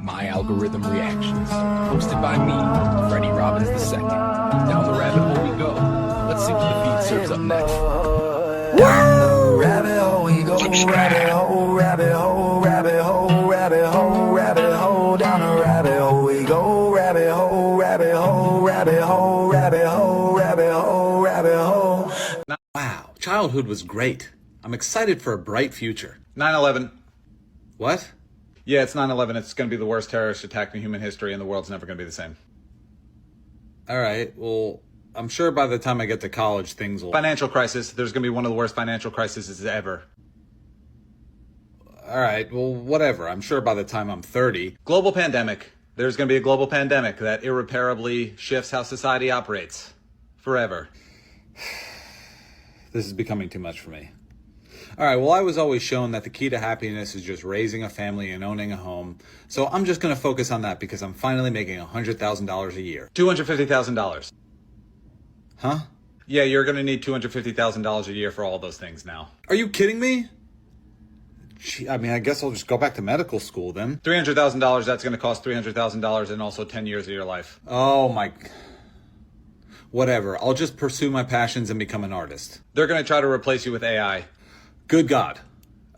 My Algorithm Reactions, hosted by me, Freddy Robbins II. Down the rabbit hole we go. Let's see what the feed serves up next. Down the rabbit hole we go. Rabbit hole, rabbit hole, rabbit hole, rabbit hole, rabbit hole. Down the rabbit hole we go. Rabbit hole, rabbit hole, rabbit hole, rabbit hole, rabbit hole, rabbit hole. Wow, childhood was great. I'm excited for a bright future. 9/11. What? Yeah, it's 9/11. It's going to be the worst terrorist attack in human history, and the world's never going to be the same. All right, well, I'm sure by the time I get to college, things will... Financial crisis. There's going to be one of the worst financial crises ever. All right, well, whatever. I'm sure by the time I'm 30... Global pandemic. There's going to be a global pandemic that irreparably shifts how society operates. Forever. This is becoming too much for me. All right, well, I was always shown that the key to happiness is just raising a family and owning a home. So I'm just going to focus on that because I'm finally making $100,000 a year. $250,000. Huh? Yeah, you're going to need $250,000 a year for all those things now. Are you kidding me? Gee, I mean, I guess I'll just go back to medical school then. $300,000, that's going to cost $300,000 and also 10 years of your life. Oh my... Whatever, I'll just pursue my passions and become an artist. They're going to try to replace you with AI. Good God.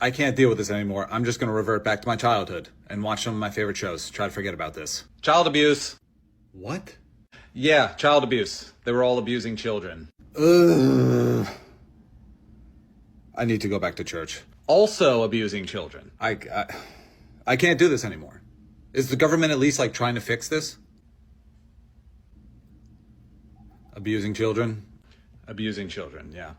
I can't deal with this anymore. I'm just going to revert back to my childhood and watch some of my favorite shows. Try to forget about this. Child abuse. What? Yeah, child abuse. They were all abusing children. Ugh. I need to go back to church. Also abusing children. I can't do this anymore. Is the government at least like trying to fix this? Abusing children? Abusing children, yeah.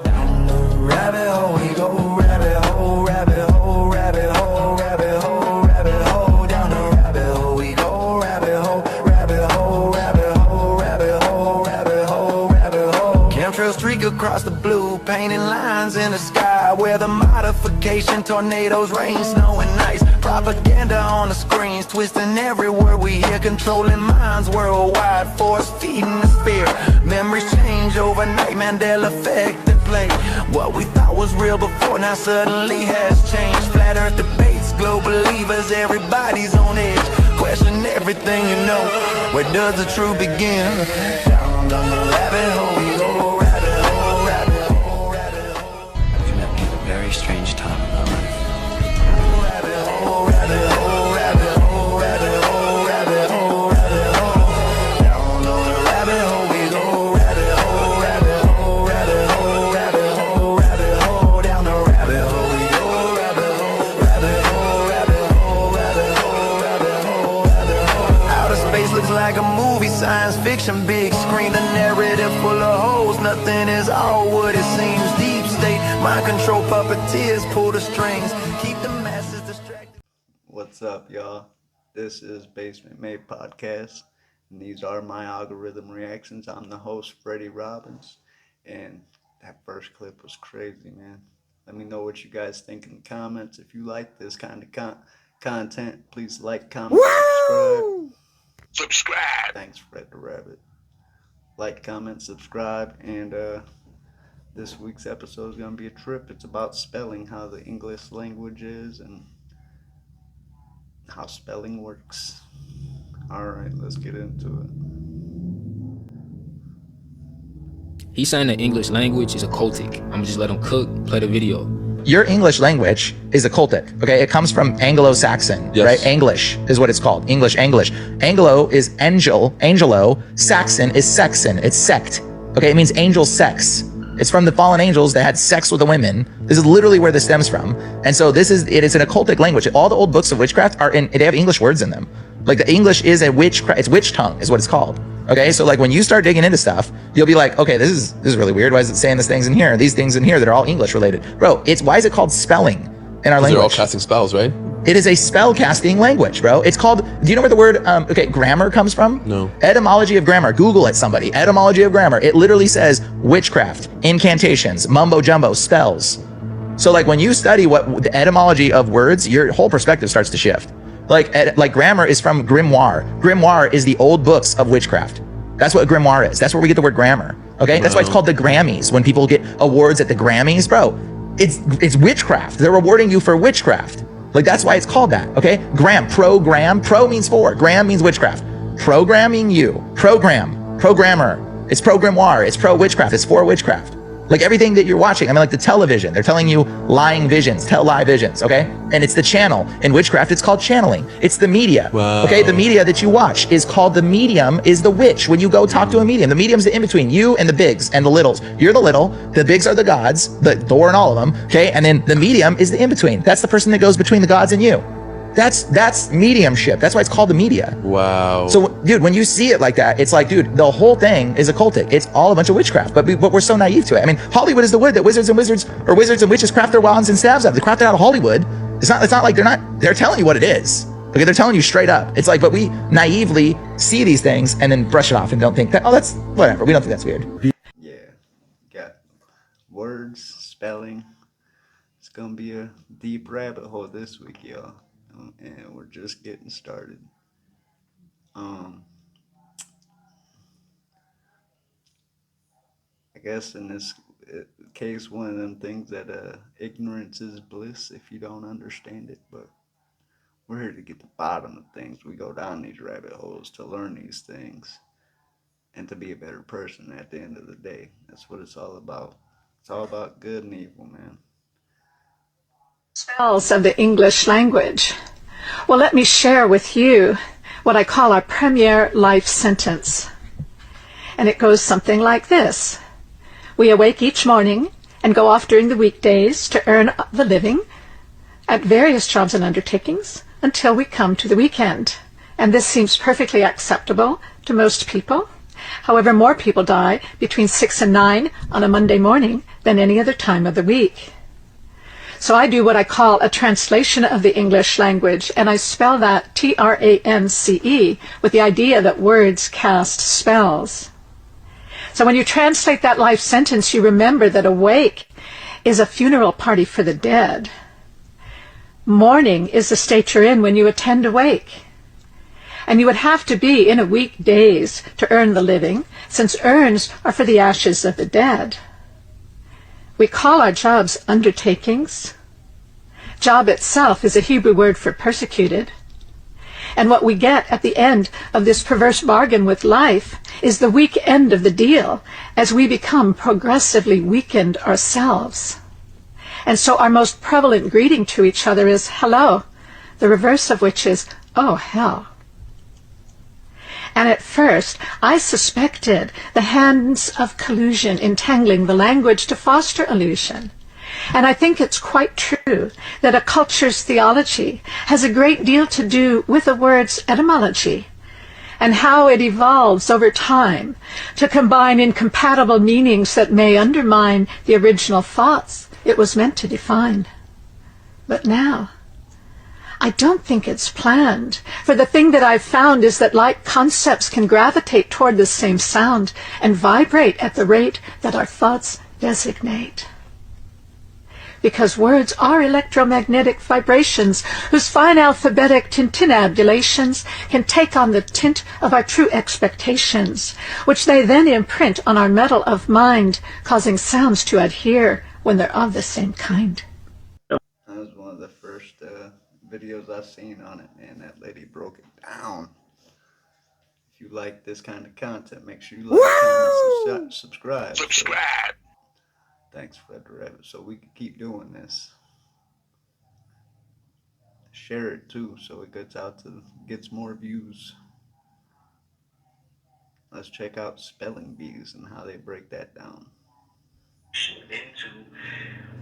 Down the rabbit hole we go. Rabbit hole, rabbit hole, rabbit hole, rabbit hole, rabbit hole. Down the rabbit hole we go. Rabbit hole, rabbit hole, rabbit hole, rabbit hole, rabbit hole, rabbit hole. Chemtrail streak across the blue, painting lines in the sky where the modification tornadoes, rain, snow, and ice. Propaganda on the screens, twisting every word we hear, controlling minds worldwide, force feeding the fear. Memories change overnight, Mandela effect at play. What we thought was real before now suddenly has changed. Flat earth debates, global believers, everybody's on edge. Question everything you know. Where does the truth begin? Down the rabbit hole we go. Rabbit hole, rabbit hole, rabbit hole. You met me at a very strange time in my life. Rabbit hole, rabbit hole, rabbit hole, rabbit hole, rabbit hole, rabbit hole. Down the rabbit hole we go. Rabbit hole, rabbit hole, rabbit hole, rabbit hole, rabbit hole. Down the rabbit hole we go. Rabbit hole, rabbit hole, rabbit hole, rabbit hole, rabbit hole, rabbit hole. Outer space looks like a movie, science fiction, big screen, the narrative full of holes. Nothing is all what it seems. Deep state, mind control, puppeteers pull the strings, keep the masses distracted. What's up, y'all? This is Basement Made Podcast, and these are my algorithm reactions. I'm the host, Freddy Robbins, and that first clip was crazy, man. Let me know what you guys think in the comments. If you like this kind of content, please like, comment, subscribe. Thanks, Fred the Rabbit. Like, comment, subscribe, and this week's episode is going to be a trip. It's about spelling, how the English language is, and how spelling works. Alright, let's get into it. He's saying the English language is occultic. I'm gonna just let him cook, play the video. Your English language is occultic, okay? It comes from Anglo-Saxon, Yes. right? English is what it's called. English. Anglo is angelo. Saxon is sexon. It's sect, okay? It means angel sex. It's from the fallen angels that had sex with the women. This is literally where this stems from. And so it is an occultic language. All the old books of witchcraft they have English words in them. Like the English is it's witch tongue is what it's called. Okay, so like when you start digging into stuff, you'll be like, okay, this is really weird. Why is it saying these things in here? These things in here that are all English related. Bro, why is it called spelling in our language? They're all casting spells, right? It is a spell casting language, bro. It's called, do you know where the word, grammar comes from? No. Etymology of grammar. Google it, somebody. Etymology of grammar. It literally says witchcraft, incantations, mumbo jumbo, spells. So like when you study what the etymology of words, your whole perspective starts to shift. Like grammar is from grimoire. Grimoire is the old books of witchcraft. That's what grimoire is. That's where we get the word grammar. Okay, that's why it's called the Grammys. When people get awards at the Grammys, bro, it's witchcraft. They're rewarding you for witchcraft. Like, that's why it's called that, okay? Program, pro means for, gram means witchcraft. Programming you, programmer. It's pro grimoire, it's pro witchcraft, it's for witchcraft. Like everything that you're watching, I mean, like the television, they're telling you lying visions, tell lie visions, okay? And it's the channel. In witchcraft, it's called channeling. It's the media, okay? The media that you watch is called the medium, is the witch. When you go talk to a medium, the medium's the in-between, you and the bigs and the littles. You're the little, the bigs are the gods, the Thor and all of them, okay? And then the medium is the in-between. That's the person that goes between the gods and you. That's mediumship. That's why it's called the media. Wow. So, dude, when you see it like that, it's like, dude, the whole thing is occultic. It's all a bunch of witchcraft, but we're so naive to it. I mean, Hollywood is the wood that wizards and witches craft their wands and staves out of. They craft it out of Hollywood. It's not like they're telling you what it is. Okay, they're telling you straight up. It's like, but we naively see these things and then brush it off and don't think that, oh, that's whatever. We don't think that's weird. Yeah, got words, spelling. It's gonna be a deep rabbit hole this week, y'all. And we're just getting started. I guess in this case, one of them things that ignorance is bliss if you don't understand it, but we're here to get to the bottom of things. We go down these rabbit holes to learn these things and to be a better person at the end of the day. That's what it's all about. It's all about good and evil, man. Spells of the English language. Well, let me share with you what I call our premier life sentence. And it goes something like this. We awake each morning and go off during the weekdays to earn the living at various jobs and undertakings until we come to the weekend. And this seems perfectly acceptable to most people. However, more people die between 6 and 9 on a Monday morning than any other time of the week. So I do what I call a translation of the English language, and I spell that Trance, with the idea that words cast spells. So when you translate that life sentence, you remember that awake is a funeral party for the dead. Mourning is the state you're in when you attend a wake. And you would have to be in a weekdays to earn the living, since urns are for the ashes of the dead. We call our jobs undertakings. Job itself is a Hebrew word for persecuted. And what we get at the end of this perverse bargain with life is the weak end of the deal as we become progressively weakened ourselves. And so our most prevalent greeting to each other is hello, the reverse of which is oh hell. And at first, I suspected the hands of collusion entangling the language to foster illusion. And I think it's quite true that a culture's theology has a great deal to do with a word's etymology and how it evolves over time to combine incompatible meanings that may undermine the original thoughts it was meant to define. But now, I don't think it's planned, for the thing that I've found is that like concepts can gravitate toward the same sound and vibrate at the rate that our thoughts designate. Because words are electromagnetic vibrations whose fine alphabetic tintinnabulations can take on the tint of our true expectations, which they then imprint on our metal of mind, causing sounds to adhere when they're of the same kind. That was one of the first videos I've seen on it, man. That lady broke it down. If you like this kind of content, make sure you like, comment, and subscribe. Subscribe. Thanks, Freddy Robbins, so we can keep doing this. Share it too, so it gets more views. Let's check out spelling bees and how they break that down.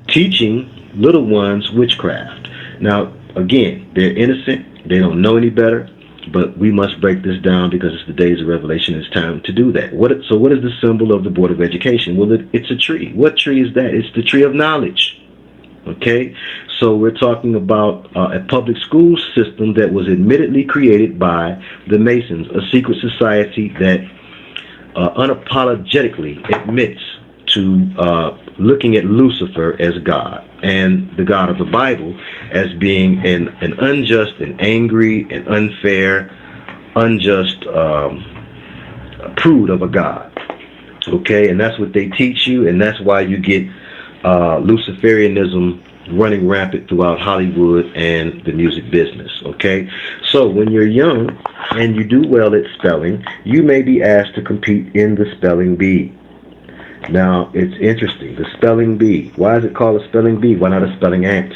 Teaching little ones witchcraft. Now, again, they're innocent. They don't know any better. But we must break this down because it's the days of revelation. It's time to do that. So what is the symbol of the Board of Education? Well, it's a tree. What tree is that? It's the tree of knowledge. Okay? So we're talking about a public school system that was admittedly created by the Masons, a secret society that unapologetically admits to looking at Lucifer as God and the God of the Bible as being an unjust and angry and unfair, unjust prude of a God. Okay, and that's what they teach you, and that's why you get Luciferianism running rampant throughout Hollywood and the music business, okay? So when you're young and you do well at spelling, you may be asked to compete in the spelling bee. Now, it's interesting, the spelling bee. Why is it called a spelling bee? Why not a spelling ant?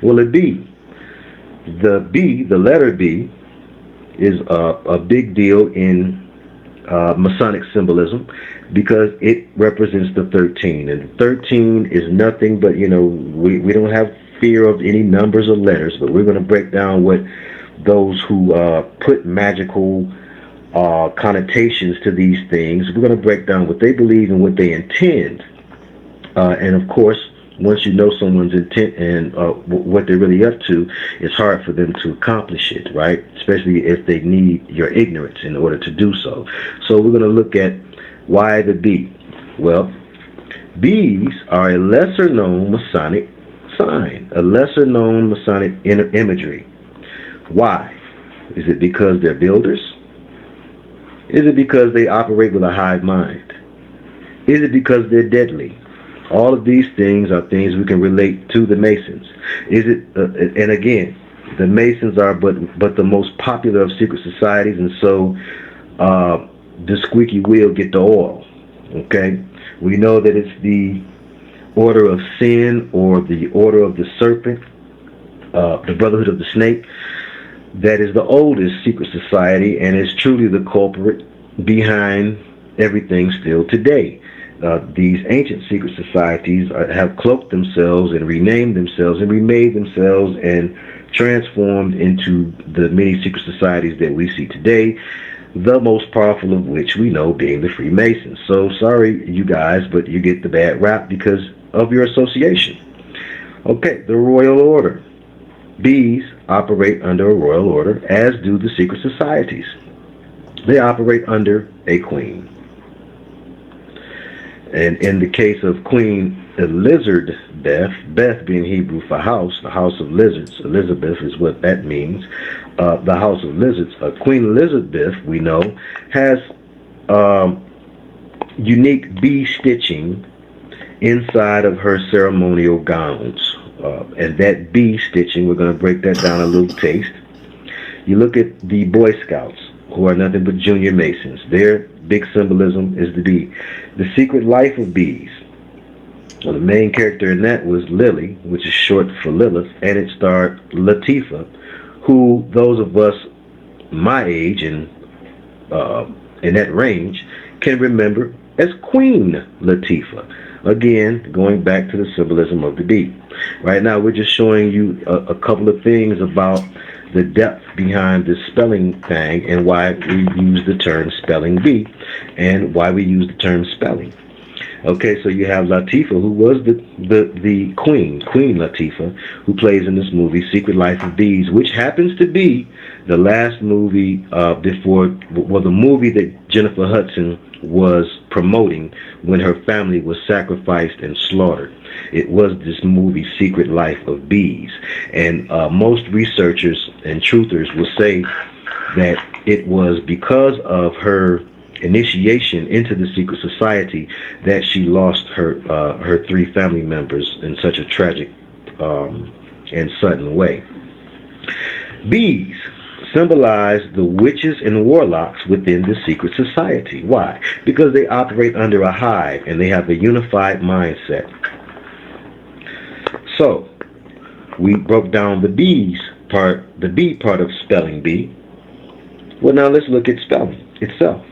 Well, a bee. The B, the letter B, is a big deal in Masonic symbolism because it represents the 13. And 13 is nothing but, you know, we don't have fear of any numbers or letters, but we're going to break down what those who put magical connotations to these things, we're going to break down what they believe and what they intend. And of course, once you know someone's intent and what they're really up to, it's hard for them to accomplish it, right? Especially if they need your ignorance in order to do so. So we're going to look at why the bee. Well, bees are a lesser known Masonic sign, a lesser known Masonic imagery. Why? Is it because they're builders? Is it because they operate with a hive mind? Is it because they're deadly? All of these things are things we can relate to the Masons. Is it, and again, the Masons are but the most popular of secret societies, and so the squeaky wheel get the oil. Okay, we know that it's the Order of Sin or the Order of the Serpent, the Brotherhood of the Snake, that is the oldest secret society and is truly the culprit behind everything still today. These ancient secret societies have cloaked themselves and renamed themselves and remade themselves and transformed into the many secret societies that we see today, the most powerful of which we know being the Freemasons. So sorry, you guys, but you get the bad rap because of your association. Okay, the Royal Order. Bees operate under a royal order, as do the secret societies. They operate under a queen. And in the case of Queen Elizabeth, Beth being Hebrew for house, the house of lizards, Elizabeth is what that means, the house of lizards. Queen Elizabeth, we know, has unique bee stitching inside of her ceremonial gowns. And that bee stitching, we're going to break that down a little taste. You look at the Boy Scouts, who are nothing but junior Masons. Their big symbolism is the bee. The Secret Life of Bees. Well, the main character in that was Lily, which is short for Lilith, and it starred Latifah, who those of us my age and in that range can remember as Queen Latifah. Again, going back to the symbolism of the bee. Right now, we're just showing you a couple of things about the depth behind this spelling thing and why we use the term spelling bee and why we use the term spelling. Okay, so you have Latifah, who was the Queen Latifah, who plays in this movie, Secret Life of Bees, which happens to be the last movie the movie that Jennifer Hudson was promoting when her family was sacrificed and slaughtered. It was this movie, Secret Life of Bees. And most researchers and truthers will say that it was because of her initiation into the secret society that she lost her three family members in such a tragic and sudden way. Bees symbolize the witches and warlocks within the secret society. Why? Because they operate under a hive and they have a unified mindset. So we broke down the B part of spelling bee. Well, now let's look at spelling itself.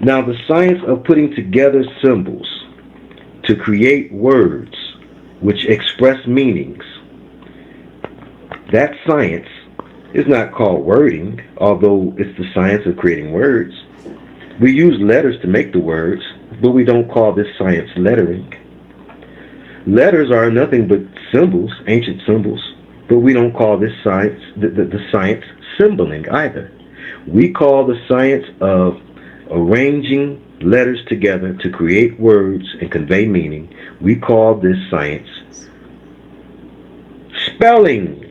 Now, the science of putting together symbols to create words which express meanings, that science is not called wording, although it's the science of creating words. We use letters to make the words, but we don't call this science lettering. Letters are nothing but symbols, ancient symbols, but we don't call this science the science symboling either. We call the science of arranging letters together to create words and convey meaning, we call this science spelling.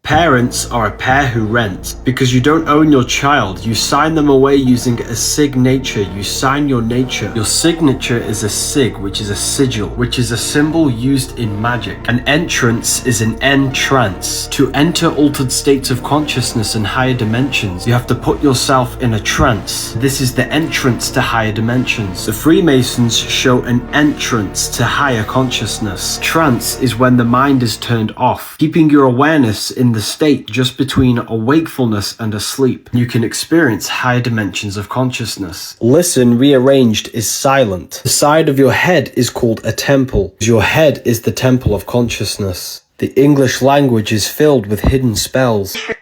Parents are a pair who rent. Because you don't own your child, you sign them away using a signature. You sign your nature. Your signature is a sig, which is a sigil, which is a symbol used in magic. An entrance is an entrance. To enter altered states of consciousness and higher dimensions, you have to put yourself in a trance. This is the entrance to higher dimensions. The Freemasons show an entrance to higher consciousness. Trance is when the mind is turned off, keeping your awareness in the state just between a wakefulness and a sleep. You can experience higher dimensions of consciousness. Listen rearranged is silent. The side of your head is called a temple. Your head is the temple of consciousness. The English language is filled with hidden spells. I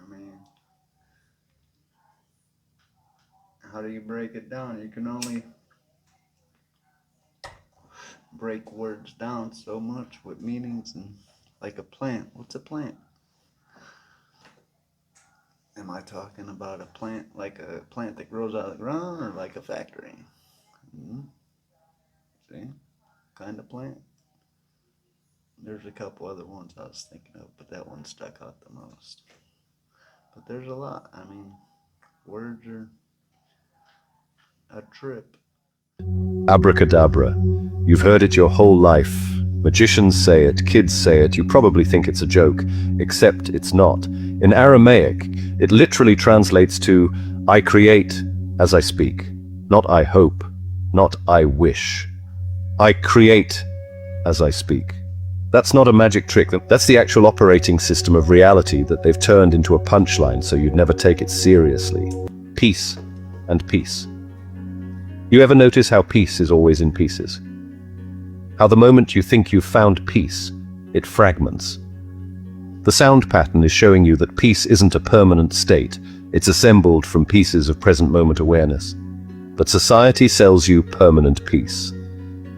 mean, how do you break it down? You can only break words down so much with meanings and like a plant. What's a plant? Am I talking about a plant like a plant that grows out of the ground or like a factory? See? Kind of plant. There's a couple other ones I was thinking of, but that one stuck out the most. But there's a lot. I mean, words are a trip. Abracadabra. You've heard it your whole life. Magicians say it, kids say it, you probably think it's a joke, except it's not. In Aramaic, it literally translates to, I create as I speak. Not I hope, not I wish. I create as I speak. That's not a magic trick, that's the actual operating system of reality that they've turned into a punchline so you'd never take it seriously. Peace and peace. You ever notice how peace is always in pieces? How the moment you think you've found peace, it fragments. The sound pattern is showing you that peace isn't a permanent state, it's assembled from pieces of present moment awareness. But society sells you permanent peace,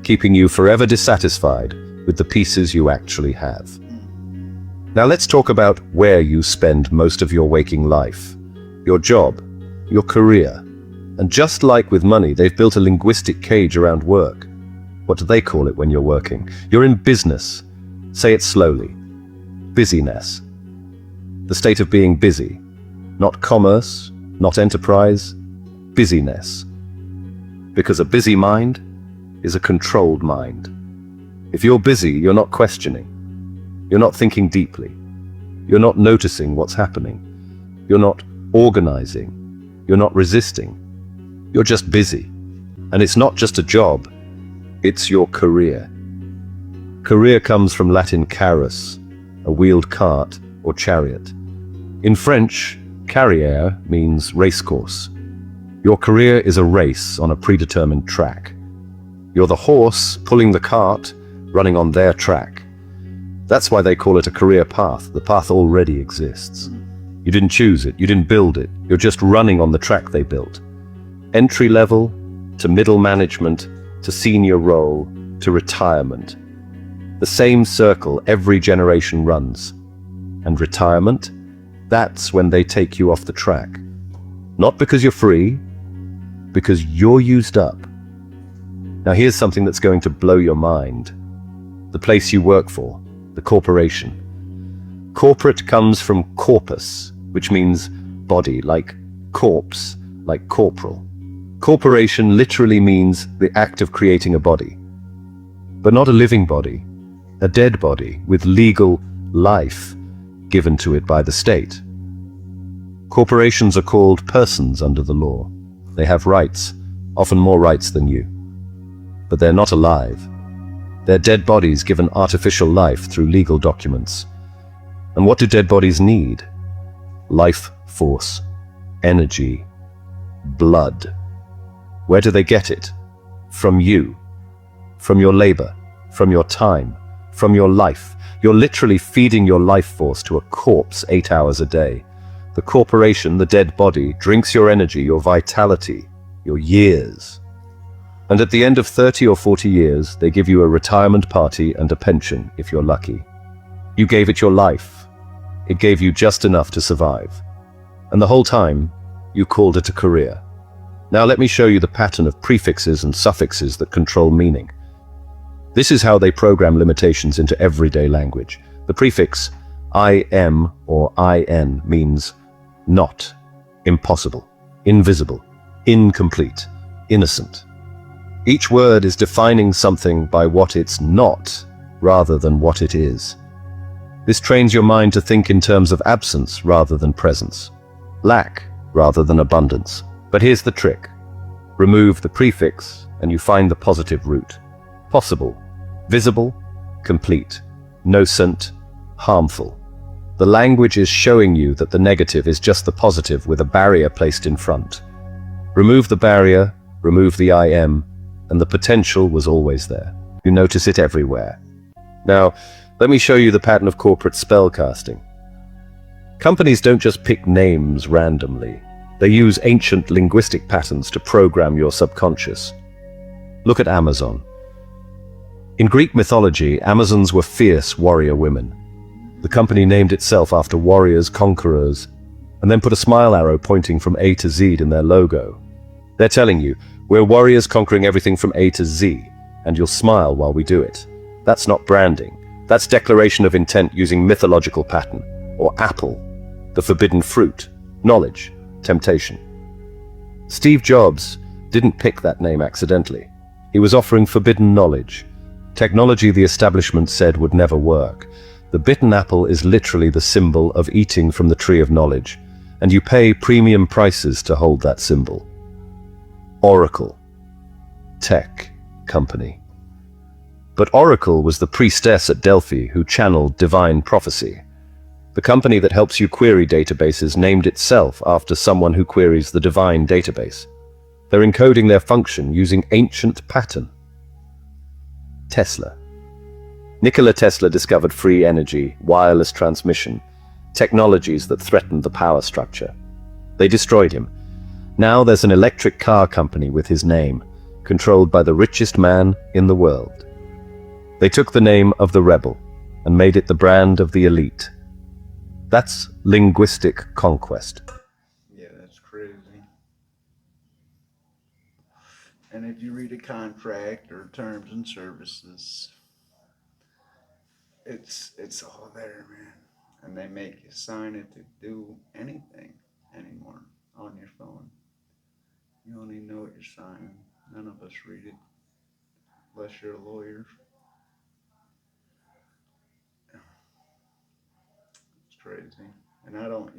keeping you forever dissatisfied with the pieces you actually have. Now let's talk about where you spend most of your waking life. Your job, your career. And just like with money, they've built a linguistic cage around work. What do they call it when you're working? You're in business. Say it slowly. Busyness. The state of being busy. Not commerce, not enterprise, busyness. Because a busy mind is a controlled mind. If you're busy, you're not questioning. You're not thinking deeply. You're not noticing what's happening. You're not organizing. You're not resisting. You're just busy. And it's not just a job. It's your career. Career comes from Latin carus, a wheeled cart or chariot. In French, carrière means racecourse. Your career is a race on a predetermined track. You're the horse pulling the cart, running on their track. That's why they call it a career path. The path already exists. You didn't choose it, you didn't build it. You're just running on the track they built. Entry level, to middle management, to senior role, to retirement. The same circle every generation runs. And retirement, that's when they take you off the track. Not because you're free, because you're used up. Now here's something that's going to blow your mind. The place you work for, the corporation. Corporate comes from corpus, which means body, like corpse, like corporal. Corporation literally means the act of creating a body. But not a living body, a dead body with legal life given to it by the state. Corporations are called persons under the law. They have rights, often more rights than you. But they're not alive. They're dead bodies given artificial life through legal documents. And what do dead bodies need? Life force, energy, blood. Where do they get it? From you, from your labor, from your time, from your life. You're literally feeding your life force to a corpse 8 hours a day. The corporation, the dead body, drinks your energy, your vitality, your years. And at the end of 30 or 40 years, they give you a retirement party and a pension, if you're lucky. You gave it your life. It gave you just enough to survive. And the whole time, you called it a career. Now let me show you the pattern of prefixes and suffixes that control meaning. This is how they program limitations into everyday language. The prefix I-M or I-N means not, impossible, invisible, incomplete, innocent. Each word is defining something by what it's not, rather than what it is. This trains your mind to think in terms of absence rather than presence, lack rather than abundance. But here's the trick. Remove the prefix and you find the positive root. Possible, visible, complete, nocent, harmful. The language is showing you that the negative is just the positive with a barrier placed in front. Remove the barrier, remove the IM, and the potential was always there. You notice it everywhere. Now, let me show you the pattern of corporate spellcasting. Companies don't just pick names randomly. They use ancient linguistic patterns to program your subconscious. Look at Amazon. In Greek mythology, Amazons were fierce warrior women. The company named itself after warriors, conquerors, and then put a smile arrow pointing from A to Z in their logo. They're telling you, we're warriors conquering everything from A to Z, and you'll smile while we do it. That's not branding. That's declaration of intent using mythological pattern, or apple, the forbidden fruit, knowledge, temptation. Steve Jobs didn't pick that name accidentally. He was offering forbidden knowledge, technology the establishment said would never work. The bitten apple is literally the symbol of eating from the tree of knowledge, and you pay premium prices to hold that symbol. Oracle, tech company. But Oracle was the priestess at Delphi who channeled divine prophecy. The company that helps you query databases named itself after someone who queries the divine database. They're encoding their function using ancient pattern. Tesla. Nikola Tesla discovered free energy, wireless transmission, technologies that threatened the power structure. They destroyed him. Now there's an electric car company with his name, controlled by the richest man in the world. They took the name of the rebel and made it the brand of the elite. That's linguistic conquest. Yeah, that's crazy. And if you read a contract or terms and services, it's all there, man. And they make you sign it to do anything anymore on your phone. You don't even know what you're signing. None of us read it, unless you're a lawyer. It's crazy. And I don't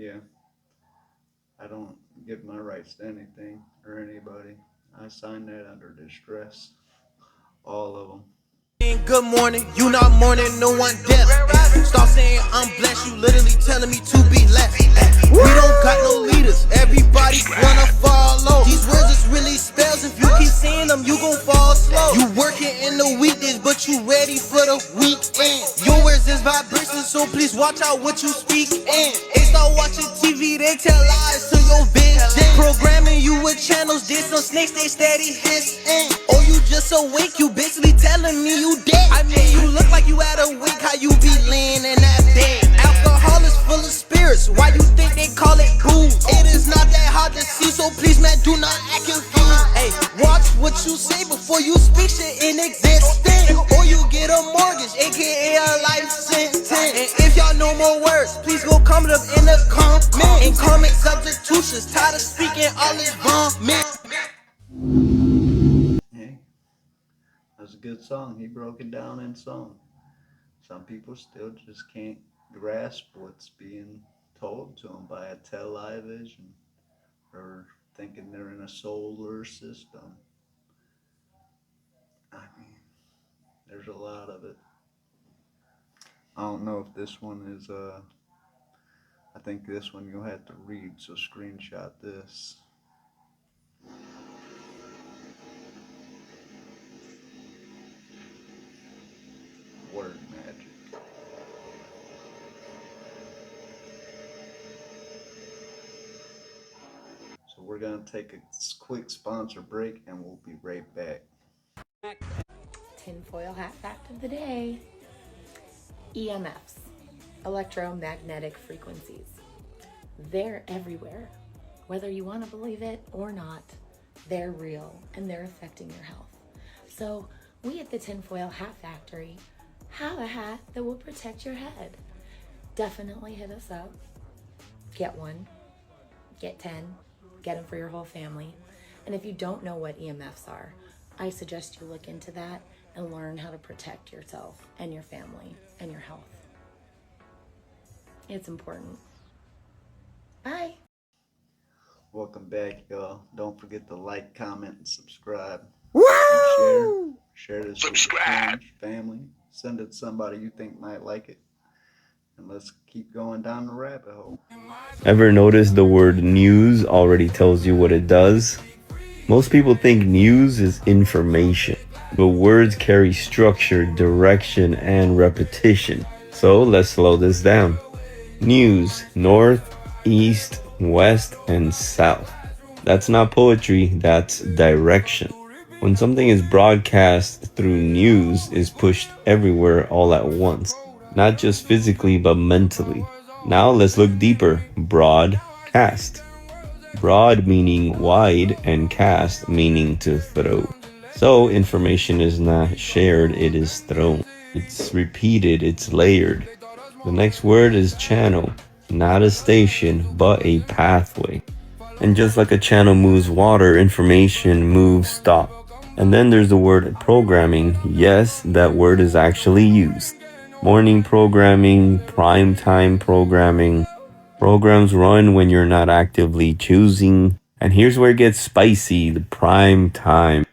give my rights to anything or anybody. I sign that under distress. All of them. Good morning, you not mourning, no one deaf. Start saying I'm blessed, you literally telling me to be left. We don't got no leaders, everybody wanna follow. These words is really spells, if you keep saying them, you gon' fall slow. You working in the weekdays, but you ready for the weekend. Your words is vibrations, so please watch out what you speak in. They start watching TV, they tell lies to your vision. Programming you with channels, there's some snakes, they steady hissing. Or you just awake, you basically telling me you dead. I mean, you look like you at a wake, how you be laying in that bed. Alcohol is full of spirits, why you think they call it booze? It is not that hard to see, so please man, do not act confused. Hey, watch what you say before you speak shit in existence. Or you get a mortgage, aka a life sentence. And if y'all know more words, please go comment up in the comment. And comment substitutions, tired of speaking all this vomit. That's a good song. He broke it down in song. Some people still just can't grasp what's being told to them by a television or thinking they're in a solar system. I mean, there's a lot of it. I don't know if this one is, I think this one you'll have to read, so screenshot this. Word magic. So we're going to take a quick sponsor break and we'll be right back. Tinfoil hat fact of the day. EMFs, electromagnetic frequencies. They're everywhere. Whether you want to believe it or not, they're real and they're affecting your health. So we at the Tinfoil Hat Factory have a hat that will protect your head. definitely hit us up. Get one, get 10, get them for your whole family. And if you don't know what EMFs are, I suggest you look into that and learn how to protect yourself and your family and your health. It's important. Bye. Welcome back, y'all. Don't forget to like, comment, and subscribe. Woo! And share this with your friends, family. Send it to somebody you think might like it. And let's keep going down the rabbit hole. Ever notice the word news already tells you what it does? Most people think news is information, but words carry structure, direction, and repetition. So let's slow this down. News, north, east, west, and south. That's not poetry, that's direction. When something is broadcast through news, is pushed everywhere all at once. Not just physically, but mentally. Now let's look deeper. Broadcast. Broad meaning wide and cast meaning to throw. So information is not shared, it is thrown. It's repeated, it's layered. The next word is channel. Not a station, but a pathway. And just like a channel moves water, information moves thought. And then there's the word programming. Yes, that word is actually used. Morning programming, prime time programming. Programs run when you're not actively choosing. And here's where it gets spicy, the prime time.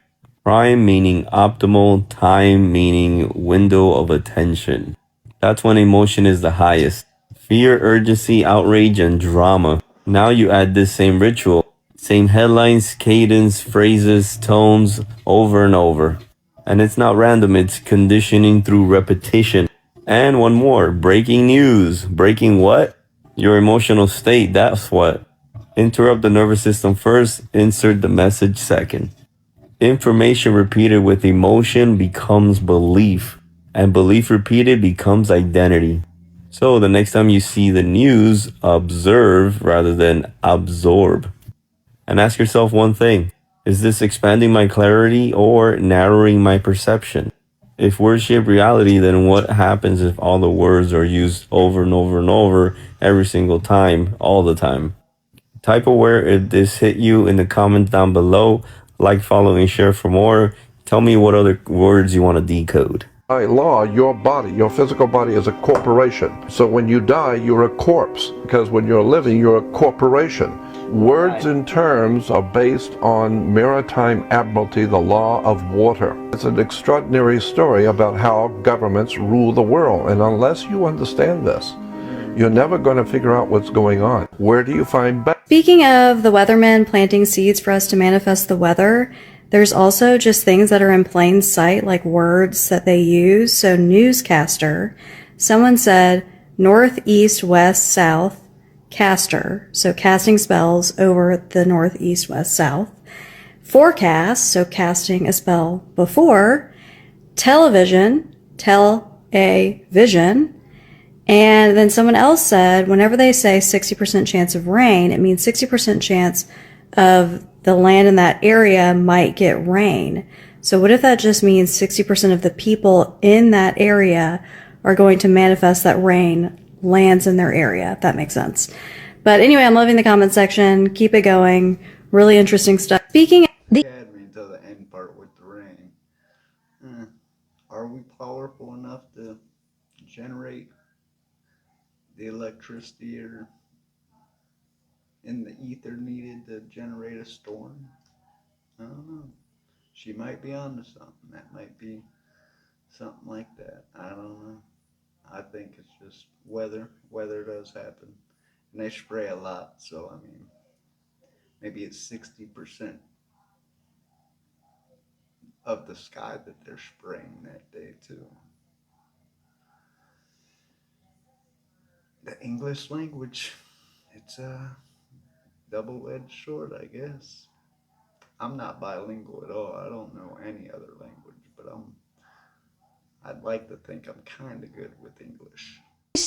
Prime meaning optimal, time meaning window of attention. That's when emotion is the highest. Fear, urgency, outrage, and drama. Now you add this same ritual. Same headlines, cadence, phrases, tones, over and over. And it's not random, it's conditioning through repetition. And one more, breaking news. Breaking what? Your emotional state, that's what. Interrupt the nervous system first, insert the message second. Information repeated with emotion becomes belief, and belief repeated becomes identity. So the next time you see the news, observe rather than absorb. And ask yourself one thing. Is this expanding my clarity or narrowing my perception? If words shape reality, then what happens if all the words are used over and over and over every single time, all the time? Type aware if this hit you in the comments down below. Like, follow, and share for more. Tell me what other words you want to decode. By law, your body, your physical body is a corporation. So when you die, you're a corpse. Because when you're living, you're a corporation. Words and terms are based on maritime admiralty, the law of water. It's an extraordinary story about how governments rule the world. And unless you understand this, you're never going to figure out what's going on. Where do you find balance? Speaking of the weathermen planting seeds for us to manifest the weather, there's also just things that are in plain sight, like words that they use. So newscaster, someone said north, east, west, south, caster. So casting spells over the north, east, west, south. Forecast, so casting a spell before. Television, tell-a-vision. And then someone else said, whenever they say 60% chance of rain, it means 60% chance of the land in that area might get rain. So what if that just means 60% of the people in that area are going to manifest that rain lands in their area, if that makes sense. But anyway, I'm loving the comment section. Keep it going. Really interesting stuff. Speaking of Had me until the end part with the rain. Are we powerful enough to generate the electricity or in the ether needed to generate a storm? I don't know. She might be onto something. That might be something like that. I don't know. I think it's just weather. Weather does happen. And they spray a lot, so I mean, maybe it's 60% of the sky that they're spraying that day too. The English language, it's a double-edged sword, I guess. I'm not bilingual at all. I don't know any other language, but I'd like to think I'm kind of good with English.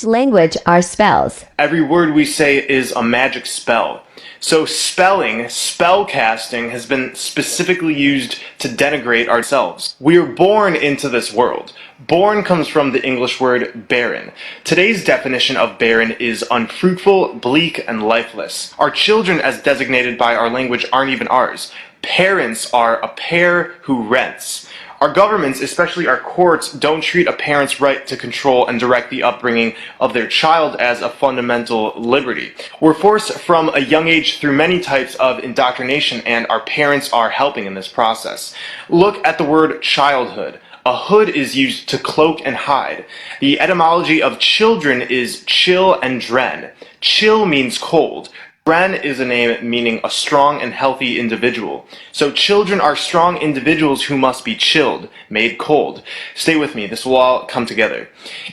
language are spells. Every word we say is a magic spell. So spelling, spellcasting, has been specifically used to denigrate ourselves. We are born into this world. Born comes from the English word barren. Today's definition of barren is unfruitful, bleak, and lifeless. Our children, as designated by our language, aren't even ours. Parents are a pair who rents. Our governments, especially our courts, don't treat a parent's right to control and direct the upbringing of their child as a fundamental liberty. We're forced from a young age through many types of indoctrination, and our parents are helping in this process. Look at the word childhood. A hood is used to cloak and hide. The etymology of children is chill and dren. Chill means cold. Dren is a name meaning a strong and healthy individual. So children are strong individuals who must be chilled, made cold. Stay with me, this will all come together.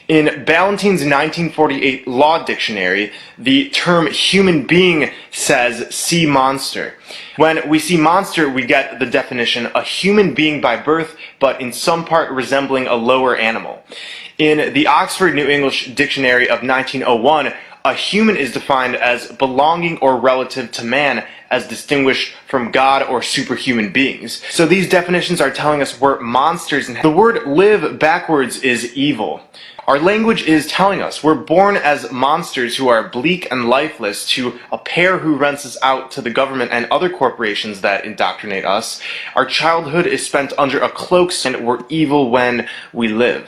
In Ballantyne's 1948 Law Dictionary, the term human being says sea monster. When we see monster, we get the definition, a human being by birth, but in some part resembling a lower animal. In the Oxford New English Dictionary of 1901, a human is defined as belonging or relative to man, as distinguished from God or superhuman beings. So these definitions are telling us we're monsters, and the word live backwards is evil. Our language is telling us we're born as monsters who are bleak and lifeless to a pair who rents us out to the government and other corporations that indoctrinate us. Our childhood is spent under a cloak, and we're evil when we live.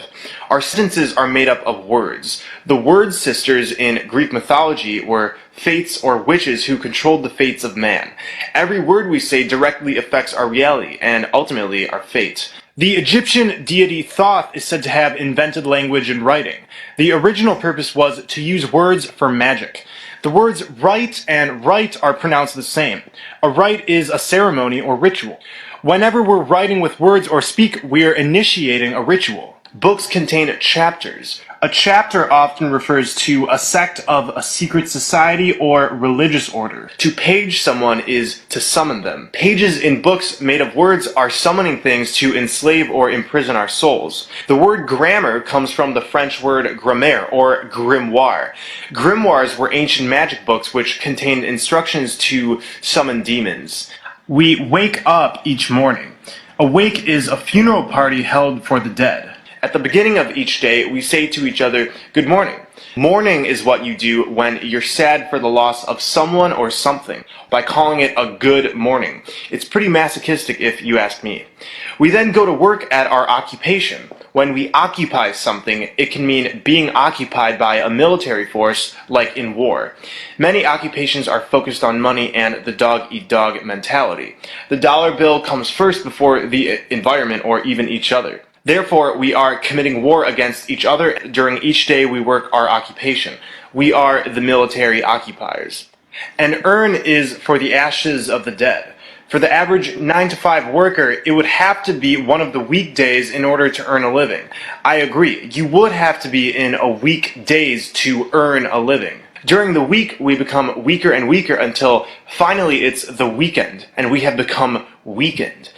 Our sentences are made up of words. The word sisters in Greek mythology were fates or witches who controlled the fates of man. Every word we say directly affects our reality and ultimately our fate. The Egyptian deity Thoth is said to have invented language and writing. The original purpose was to use words for magic. The words write and write are pronounced the same. A rite is a ceremony or ritual. Whenever we're writing with words or speak, we're initiating a ritual. Books contain chapters. A chapter often refers to a sect of a secret society or religious order. To page someone is to summon them. Pages in books made of words are summoning things to enslave or imprison our souls. The word grammar comes from the French word grammaire or grimoire. Grimoires were ancient magic books which contained instructions to summon demons. We wake up each morning. A wake is a funeral party held for the dead. At the beginning of each day, we say to each other, "Good morning." Mourning is what you do when you're sad for the loss of someone or something, by calling it a good morning. It's pretty masochistic if you ask me. We then go to work at our occupation. When we occupy something, it can mean being occupied by a military force, like in war. Many occupations are focused on money and the dog-eat-dog mentality. The dollar bill comes first before the environment or even each other. Therefore, we are committing war against each other during each day we work our occupation. We are the military occupiers. An urn is for the ashes of the dead. For the average 9-to-5 worker, it would have to be one of the weekdays in order to earn a living. I agree, you would have to be in a weekdays to earn a living. During the week, we become weaker and weaker until finally it's the weekend, and we have become weakened.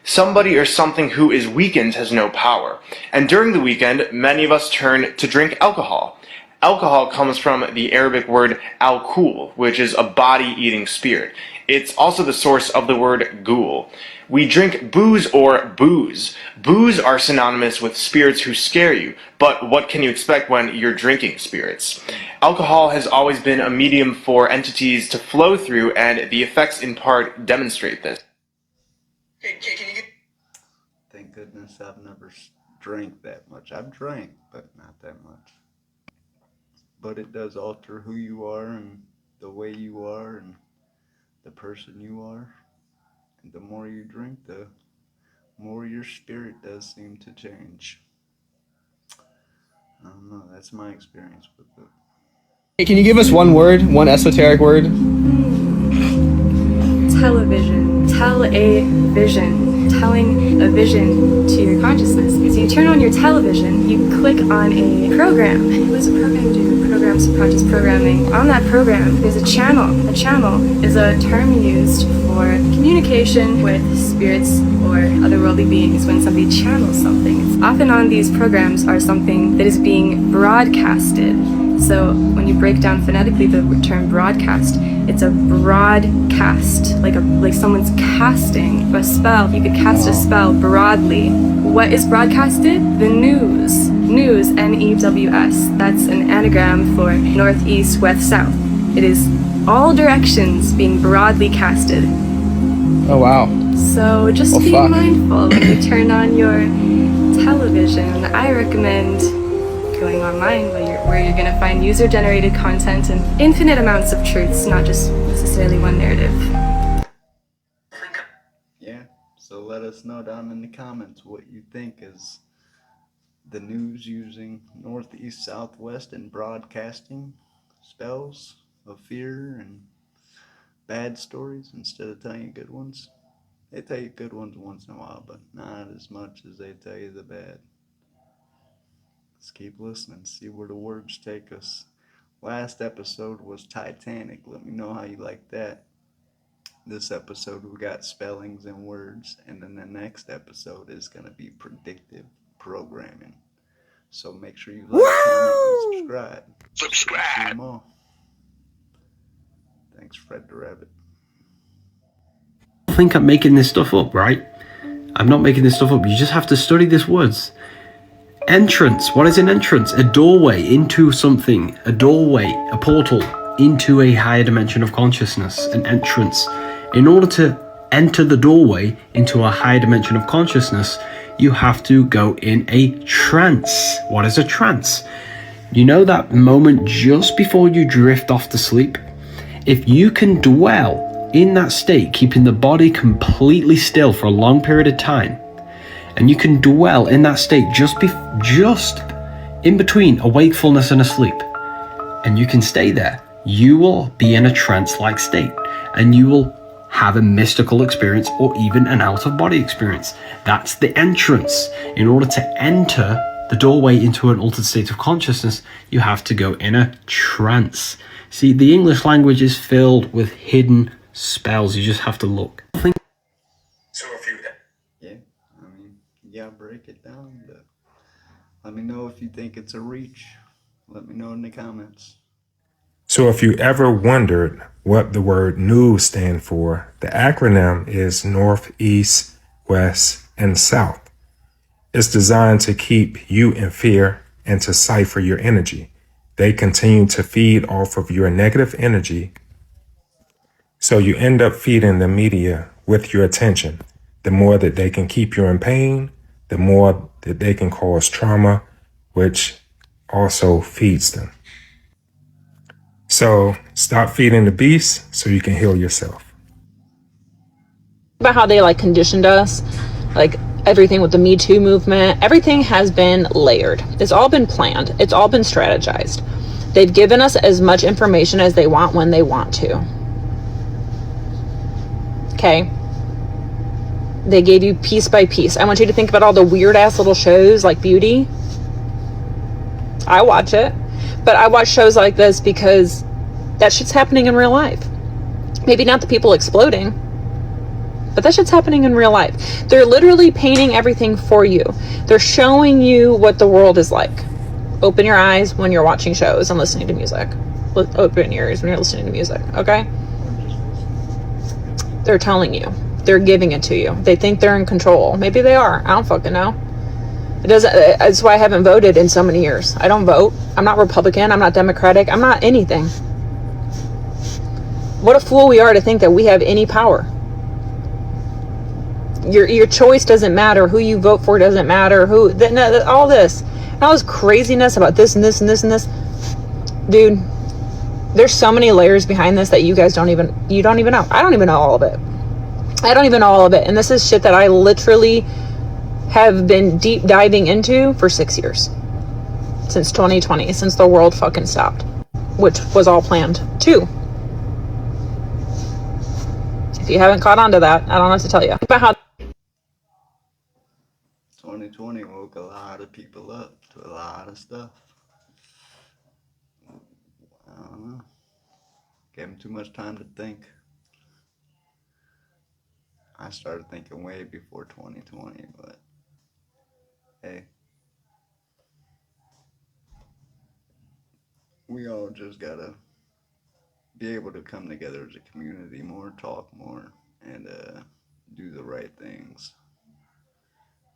Somebody or something who is weakened has no power. And during the weekend, many of us turn to drink alcohol. Alcohol comes from the Arabic word al-kul, which is a body-eating spirit. It's also the source of the word ghoul. We drink booze or booze. Booze are synonymous with spirits who scare you, but what can you expect when you're drinking spirits? Alcohol has always been a medium for entities to flow through, and the effects in part demonstrate this. Thank goodness I've never drank that much. I've drank, but not that much. But it does alter who you are and the way you are and the person you are. And the more you drink, the more your spirit does seem to change. I don't know, that's my experience with it. Hey, can you give us one word, one esoteric word? Television. Tell a vision. Telling a vision to your consciousness. So you turn on your television, you click on a program. What does a program do? Programs practice programming. On that program, there's a channel. A channel is a term used for communication with spirits or otherworldly beings when somebody channels something. Often on these programs are something that is being broadcasted. So when you break down phonetically the term broadcast, it's a broadcast, like someone's casting a spell. You could cast a spell broadly. What is broadcasted? The news. News, N-E-W-S. That's an anagram for north, east, west, south. It is all directions being broadly casted. Oh wow. So just be mindful when you turn on your television. I recommend going online where you're going to find user-generated content and infinite amounts of truths, not just necessarily one narrative. Yeah, so let us know down in the comments what you think is the news using north, east, southwest and broadcasting spells of fear and bad stories instead of telling you good ones. They tell you good ones once in a while, but not as much as they tell you the bad. Let's keep listening, see where the words take us. Last episode was Titanic. Let me know how you like that. This episode we got spellings and words, and then the next episode is going to be predictive programming. So make sure you like, comment, and subscribe. See you more. Thanks, Fred the Rabbit. I think I'm making this stuff up, right? I'm not making this stuff up. You just have to study these words. Entrance. What is an entrance? A doorway into something. A doorway, a portal into a higher dimension of consciousness. An entrance. In order to enter the doorway into a higher dimension of consciousness, you have to go in a trance. What is a trance? You know that moment just before you drift off to sleep? If you can dwell in that state, keeping the body completely still for a long period of time, and you can dwell in that state just in between a wakefulness and a sleep, and you can stay there, you will be in a trance-like state, and you will have a mystical experience or even an out-of-body experience. That's the entrance. In order to enter the doorway into an altered state of consciousness, you have to go in a trance. See, the English language is filled with hidden spells. You just have to look. Yeah, break it down, but let me know if you think it's a reach. Let me know in the comments. So if you ever wondered what the word news stands for, the acronym is North, East, West, and South. It's designed to keep you in fear and to cipher your energy. They continue to feed off of your negative energy, so you end up feeding the media with your attention. The more that they can keep you in pain, the more that they can cause trauma, which also feeds them. So stop feeding the beast so you can heal yourself. About how they conditioned us, everything with the Me Too movement, everything has been layered. It's all been planned. It's all been strategized. They've given us as much information as they want when they want to. Okay? They gave you piece by piece. I want you to think about all the weird ass little shows like Beauty. I watch it, but I watch shows like this because that shit's happening in real life. Maybe not the people exploding, but that shit's happening in real life. They're literally painting everything for you. They're showing you what the world is like. Open your eyes when you're watching shows and listening to music. Open your ears when you're listening to music, okay? They're telling you. They're giving it to you. They think they're in control. Maybe they are. I don't fucking know. That's why I haven't voted in so many years. I don't vote. I'm not Republican. I'm not Democratic. I'm not anything. What a fool we are to think that we have any power. Your choice doesn't matter. Who you vote for doesn't matter. All this craziness about this and this and this and this. Dude, there's so many layers behind this that you guys don't even know. I don't even know all of it. And this is shit that I literally have been deep diving into for 6 years. Since 2020, since the world fucking stopped. Which was all planned too. If you haven't caught on to that, I don't know what to tell you. About how 2020 woke a lot of people up to a lot of stuff. I don't know. Gave them too much time to think. I started thinking way before 2020, but hey. we all just gotta be able to come together as a community more, talk more, and do the right things.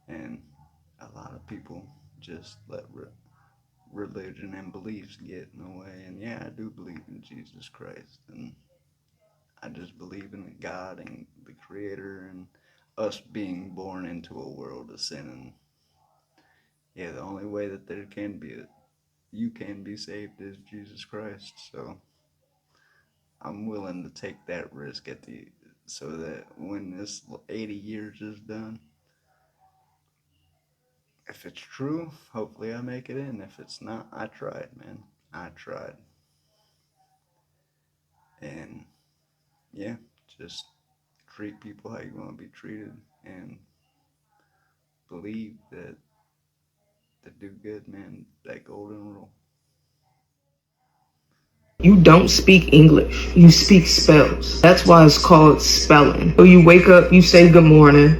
And a lot of people just let religion and beliefs get in the way. And yeah, I do believe in Jesus Christ, and I just believe in God and the Creator and us being born into a world of sin. And yeah, the only way that you can be saved is Jesus Christ. So I'm willing to take that risk so that when this 80 years is done, if it's true, hopefully I make it in. If it's not, I tried, man. I tried. And yeah, just treat people how you want to be treated and believe that to do good, man, that golden rule. You don't speak English. You speak spells. That's why it's called spelling. So you wake up, you say good morning,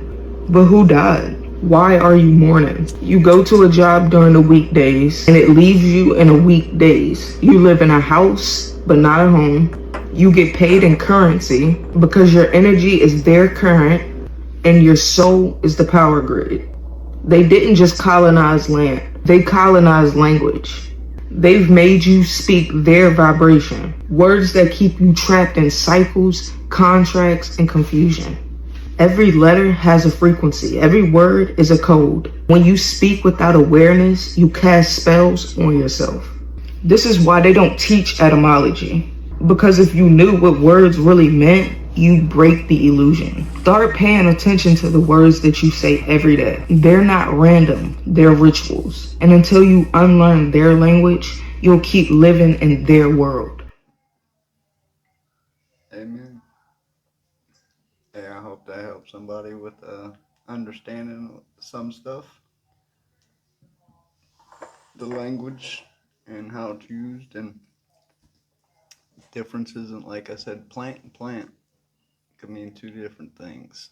but who died? Why are you mourning? You go to a job during the weekdays and it leaves you in a weekdays. You live in a house, but not a home. You get paid in currency because your energy is their current and your soul is the power grid. They didn't just colonize land. They colonized language. They've made you speak their vibration, words that keep you trapped in cycles, contracts, and confusion. Every letter has a frequency. Every word is a code. When you speak without awareness, you cast spells on yourself. This is why they don't teach etymology. Because if you knew what words really meant, you'd break the illusion. Start paying attention to the words that you say every day. They're not random, they're rituals. And until you unlearn their language, you'll keep living in their world. Amen. Yeah, I hope that helps somebody with understanding some stuff, the language and how it's used, and difference isn't, like I said, plant and plant could mean two different things.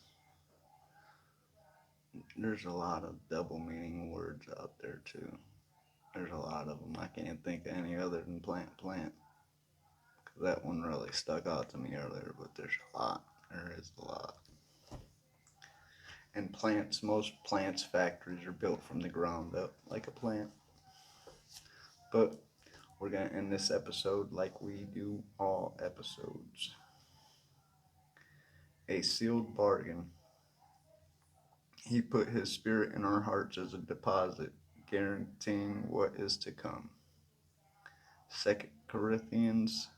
There's a lot of double meaning words out there too. There's a lot of them. I can't think of any other than plant. That one really stuck out to me earlier, but there's a lot. There is a lot. And most plants factories are built from the ground up, like a plant. But we're going to end this episode like we do all episodes. A sealed bargain. He put his spirit in our hearts as a deposit, guaranteeing what is to come. 2 Corinthians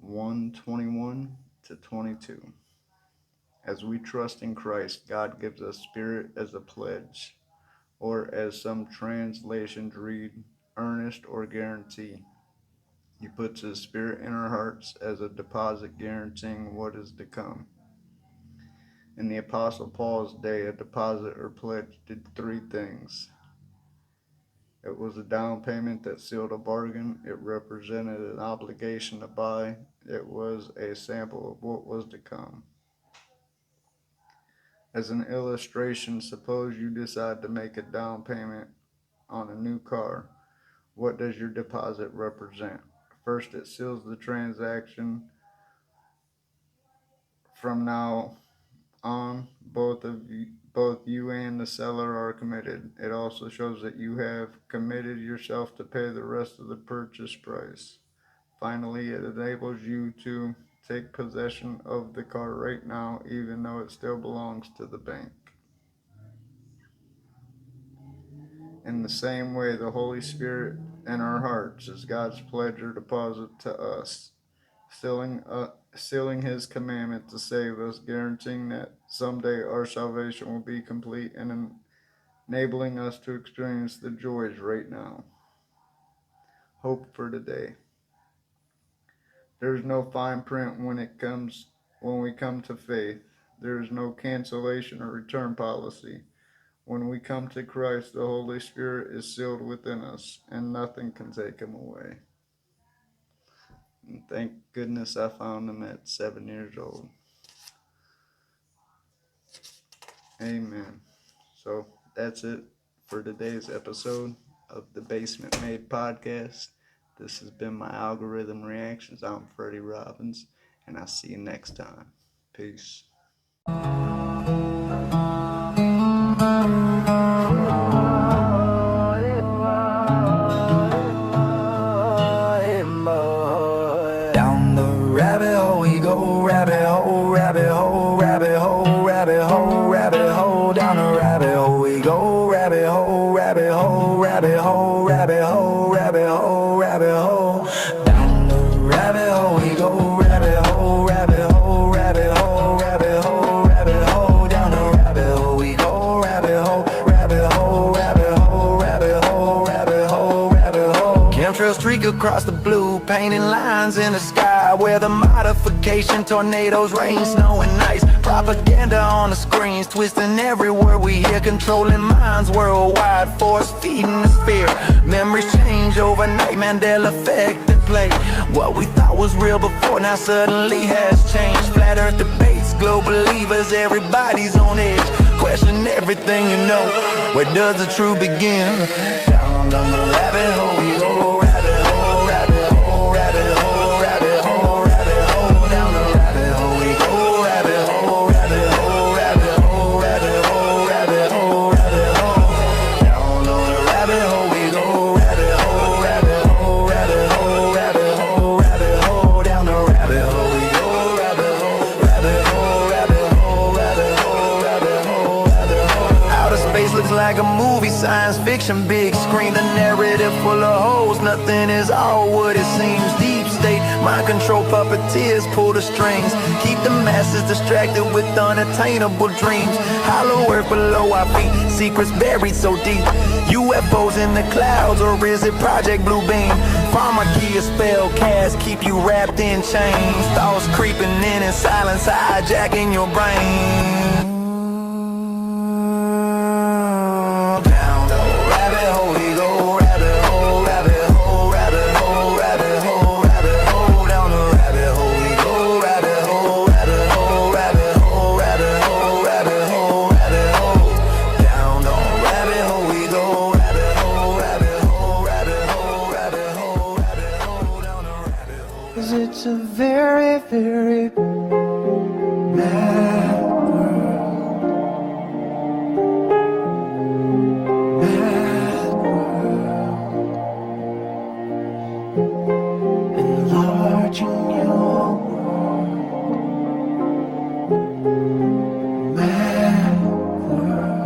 1:21-22. As we trust in Christ, God gives us spirit as a pledge, or as some translations read, earnest or guarantee. He puts his spirit in our hearts as a deposit guaranteeing what is to come. In the Apostle Paul's day, a deposit or pledge did three things. It was a down payment that sealed a bargain. It represented an obligation to buy. It was a sample of what was to come. As an illustration, suppose you decide to make a down payment on a new car. What does your deposit represent? First, it seals the transaction. From now on, both you and the seller are committed. It also shows that you have committed yourself to pay the rest of the purchase price. Finally, it enables you to take possession of the car right now, even though it still belongs to the bank. In the same way, the Holy Spirit in our hearts is God's pledge or deposit to us, sealing his commandment to save us, guaranteeing that someday our salvation will be complete and enabling us to experience the joys right now. Hope for today. There is no fine print when we come to faith. There is no cancellation or return policy. When we come to Christ, the Holy Spirit is sealed within us, and nothing can take him away. And thank goodness I found him at 7 years old. Amen. So that's it for today's episode of the Basement Made Podcast. This has been my algorithm reactions. I'm Freddy Robbins, and I'll see you next time. Peace. Down the rabbit hole we go, rabbit hole, rabbit hole, rabbit hole, rabbit hole, rabbit hole. Down the rabbit hole we go, rabbit hole, rabbit hole, rabbit hole, rabbit hole, rabbit hole, rabbit hole. Down the rabbit hole we go, rabbit hole, rabbit hole, rabbit hole, rabbit hole, rabbit hole. Down the rabbit hole we go, rabbit hole, rabbit hole, rabbit hole, rabbit hole, rabbit hole, rabbit hole. Chemtrails streak across the blue, painting lines in the sky where the modification, tornadoes, rain, snow and ice. Propaganda on the screens, twisting every word we hear, controlling minds worldwide, force feeding the fear. Memories change overnight, Mandela effect at play. What we thought was real before now suddenly has changed. Flat earth debates, global believers, everybody's on edge. Question everything you know, where does the truth begin? Down the rabbit hole we go, rabbit hole, rabbit hole, rabbit hole, rabbit hole, rabbit hole. Down the rabbit hole we go, rabbit hole, rabbit hole, rabbit hole, rabbit hole, rabbit hole, rabbit hole. Down the rabbit hole we go, rabbit hole, rabbit hole, rabbit hole, rabbit hole, rabbit hole. Down the rabbit hole we go, rabbit hole, rabbit hole, rabbit hole, rabbit hole, rabbit hole, rabbit hole. Outer space looks like a movie, science fiction, big screen, the narrative full of holes. Nothing is all what it seems. Deep state, mind control, puppeteers pull the strings, keep the masses distracted with unattainable dreams. Hollow earth below our feet, secrets buried so deep. UFOs in the clouds, or is it Project Blue Beam? Pharmacy, a spell cast, keep you wrapped in chains. Thoughts creeping in silence, hijacking your brain. Down the rabbit hole we go, rabbit hole, rabbit hole, rabbit hole, rabbit hole, rabbit hole. Down the rabbit hole we go, rabbit hole, rabbit hole, rabbit hole, rabbit hole, rabbit hole, rabbit hole. Down the rabbit hole we go, rabbit hole, rabbit hole, rabbit hole, rabbit hole, rabbit hole. Down the rabbit hole. 'Cause it's a very, very mad world. Enlarging your world, mad world.